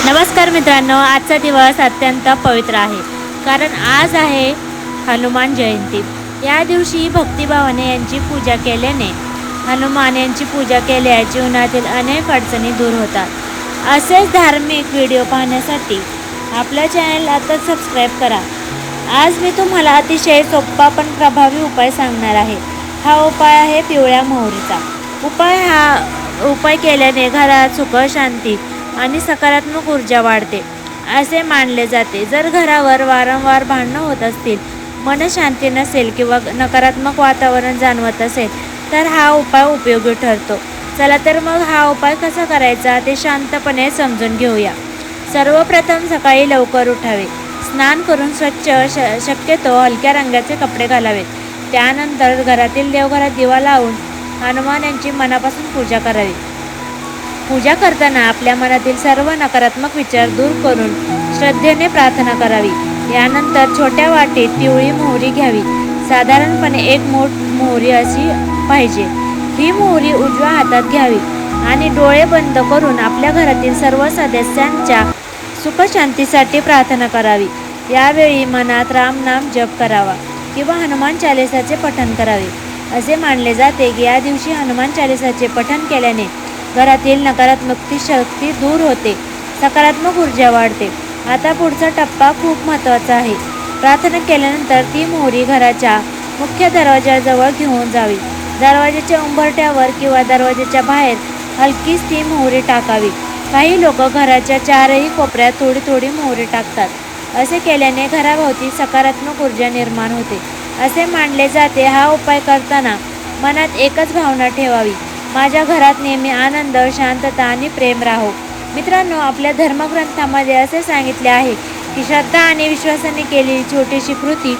नमस्कार मित्रांनो, आजचा दिवस अत्यंत पवित्र आहे कारण आज आहे हनुमान जयंती। या दिवशी भक्तिभावाने यांची पूजा केल्याने हनुमान यांची पूजा केल्याने जीवनातील अनेक अडचणी दूर होतात। असेच धार्मिक व्हिडिओ पाहण्यासाठी आपल्या चॅनल आता सबस्क्राईब करा। आज मी तुम्हाला अतिशय सोपा पण प्रभावी उपाय सांगणार आहे। हा उपाय आहे पिवळ्या मोहरीचा। उपाय केल्याने घरात सुख, शांती आणि सकारात्मक ऊर्जा वाढते असे मानले जाते। जर घरावर वारंवार भांडणं होत असतील, मनशांती नसेल किंवा नकारात्मक वातावरण जाणवत असेल तर हा उपाय उपयोगी ठरतो। चला तर मग हा उपाय कसा करायचा ते शांतपणे समजून घेऊया। सर्वप्रथम सकाळी लवकर उठावे, स्नान करून स्वच्छ शक्यतो हलक्या रंगाचे कपडे घालावेत। त्यानंतर घरातील देवघरात दिवा लावून हनुमान यांची मनापासून पूजा करावी। पूजा करताना आपल्या मनातील सर्व नकारात्मक विचार दूर करून श्रद्धेने प्रार्थना करावी। यानंतर छोट्या वाटीत पिवळी मोहरी घ्यावी, साधारणपणे 1 मूठ मोहरी अशी पाहिजे। ही मोहरी उजव्या हातात घ्यावी आणि डोळे बंद करून आपल्या घरातील सर्व सदस्यांच्या सुखशांतीसाठी प्रार्थना करावी। यावेळी मनात रामनाम जप करावा किंवा हनुमान चालीसाचे पठण करावे। असे मानले जाते की या दिवशी हनुमान चालीसाचे पठण केल्याने घरातील नकारात्मक शक्ती दूर होते, सकारात्मक ऊर्जा वाढते। आता पुढचा टप्पा खूप महत्त्वाचा आहे। प्रार्थना केल्यानंतर ती मोहरी घराच्या मुख्य दरवाजाजवळ घेऊन जावी। दरवाजाच्या उंबरठ्यावर किंवा दरवाजाच्या बाहेर हलकीच ती मोहरी टाकावी। काही लोक घराच्या 4ही कोपऱ्यात थोडी थोडी मोहरी टाकतात। असे केल्याने घराभोवती सकारात्मक ऊर्जा निर्माण होते असे मानले जाते। हा उपाय करताना मनात एकच भावना ठेवावी, माझ्या घरात नेहमी आनंद, शांतता आणि प्रेम राहो। मित्रांनो, आपल्या धर्मग्रंथामध्ये असे सांगितले आहे की श्रद्धा आणि विश्वासाने केलेली छोटीशी कृती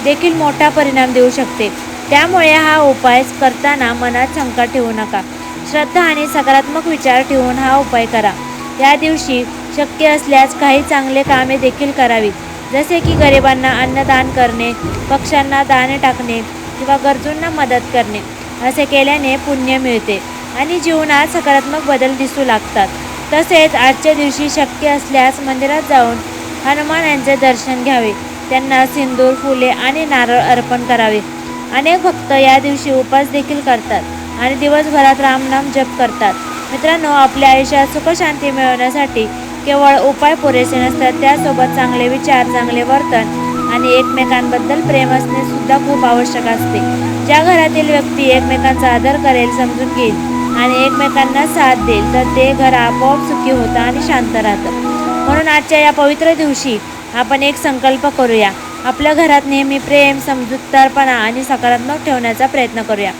देखील मोठा परिणाम देऊ शकते। त्यामुळे हा उपाय करताना मनात शंका ठेवू नका, श्रद्धा आणि सकारात्मक विचार ठेवून हा उपाय करा। या दिवशी शक्य असल्यास काही चांगले कामे देखील करावीत, जसे की गरिबांना अन्नदान करणे, पक्ष्यांना दाणे टाकणे किंवा गरजूंना मदत करणे। असे केल्याने पुण्य मिळते आणि जीवनात सकारात्मक बदल दिसू लागतात। तसेच आजच्या दिवशी शक्य असल्यास मंदिरात जाऊन हनुमान यांचे दर्शन घ्यावे, त्यांना सिंदूर, फुले आणि नारळ अर्पण करावे। अनेक भक्त या दिवशी उपवास देखील करतात आणि दिवसभरात रामनाम जप करतात। मित्रांनो, आपल्या आयुष्यात सुखशांती मिळवण्यासाठी केवळ उपाय पुरेसे नसतात, त्यासोबत चांगले विचार, चांगले वर्तन आणि एकमेकांबद्दल प्रेम असणे सुद्धा खूप आवश्यक असते। ज्या घरातील व्यक्ती एकमेकांचा आदर करेल, समजून घेईल आणि एकमेकांना साथ देईल तर ते घर आपोआप सुखी होतं आणि शांत राहतं। म्हणून आजच्या या पवित्र दिवशी आपण एक संकल्प करूया, आपल्या घरात नेहमी प्रेम, समजूतदारपणा आणि सकारात्मक ठेवण्याचा प्रयत्न करूया।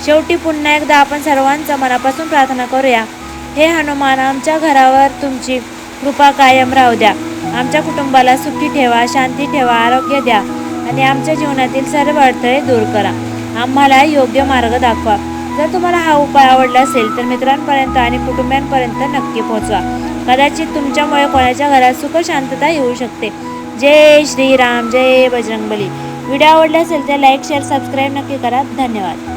शेवटी पुन्हा एकदा आपण सर्वांचा मनापासून प्रार्थना करूया, हे हनुमान, आमच्या घरावर तुमची कृपा कायम राहू द्या, आमच्या कुटुंबाला सुखी ठेवा, शांती ठेवा, आरोग्य द्या आणि आमच्या जीवनातील सर्व अडथळे दूर करा, आम्हाला योग्य मार्ग दाखवा। जर तुम्हाला हा उपाय आवडला असेल तर मित्रांपर्यंत आणि कुटुंबियांपर्यंत नक्की पोहोचवा। कदाचित तुमच्यामुळे कोणाच्या घरात सुख, शांतता येऊ शकते। जय श्रीराम, जय बजरंगबली। व्हिडिओ आवडला असेल तर लाईक, शेअर, सबस्क्राईब नक्की करा। धन्यवाद।